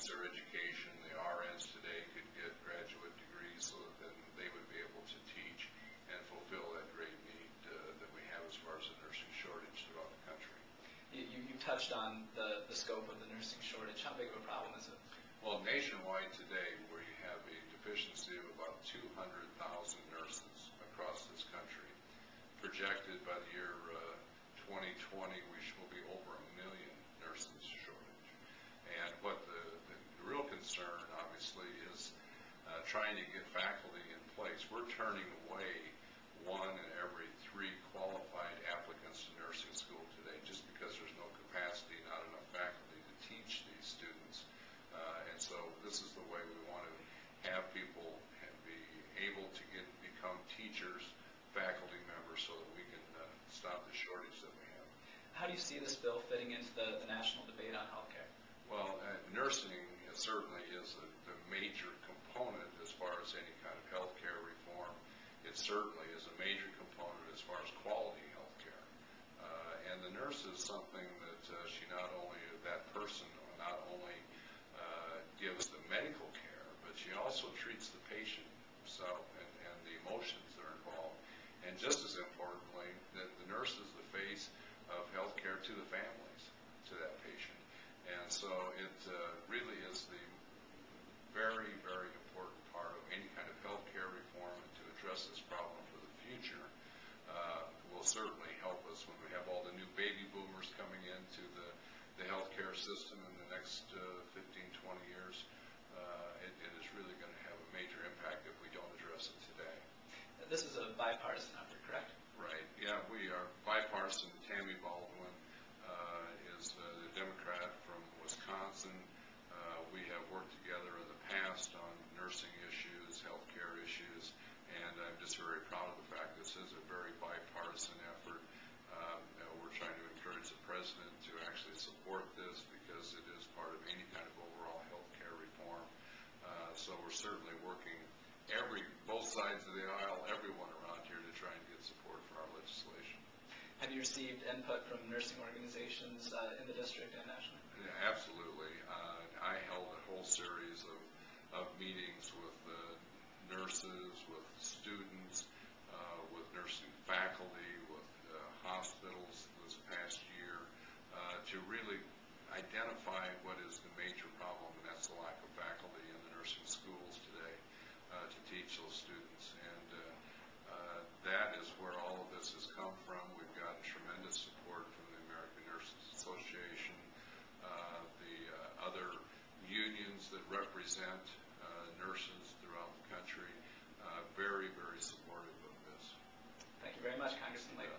enhance their education. The RNs today could get graduate degrees so that then they would be able to teach and fulfill that great need that we have as far as the nursing shortage throughout the country. You touched on the scope of the nursing shortage. How big of a problem is it? Well, nationwide today, where you have a deficiency of about 200,000 nurses across this country, projected by the year 2020, we will be over 1 million nurses shortage. And what the real concern, obviously, is trying to get faculty in place. We're turning away 1 in every 3 qualified applicants to nursing school today just because there's no capacity, not enough faculty to teach these students. And so this is the way we want to have people be able to become teachers, faculty members, so that we can stop the shortage that we have. How do you see this bill fitting into the national debate on healthcare? Well, nursing certainly is the major component as far as any kind of healthcare reform. It certainly is a major component as far as quality healthcare. And the nurse is something that that person not only gives the medical care, but she also treats the patient himself and the emotions that are involved. And just as importantly, the nurse is the face of healthcare to the families, to that patient. And so it really is the very, very important part of any kind of healthcare reform, and to address this problem for the future will certainly help us when we have all the new baby boomers coming into the healthcare system in the next 15, 20 years. It is really going to have a major impact if we don't address it today. This is a bipartisan effort, correct? Right. Yeah, we are bipartisan. Tammy Baldwin is the Democrat from Wisconsin. We have worked together in the past on nursing issues, healthcare issues, and I'm just very proud of the fact this is a very bipartisan effort. We're trying to encourage the President to actually support this because it is part of any kind of overall healthcare reform. So we're certainly working both sides of the aisle, everyone around here to try and get support for our legislation. Have you received input from nursing organizations in the district and nationally? Yeah, absolutely. I held a whole series of meetings with nurses, with students, with nursing faculty, with hospitals this past year to really identify what is the major problem, and that's the lack of faculty in the nursing schools today to teach those students. And that is where all of this has come from. We've gotten tremendous support from the American Nurses Association, the other unions that represent nurses throughout the country, very, very supportive of this. Thank you very much, Congressman Latham.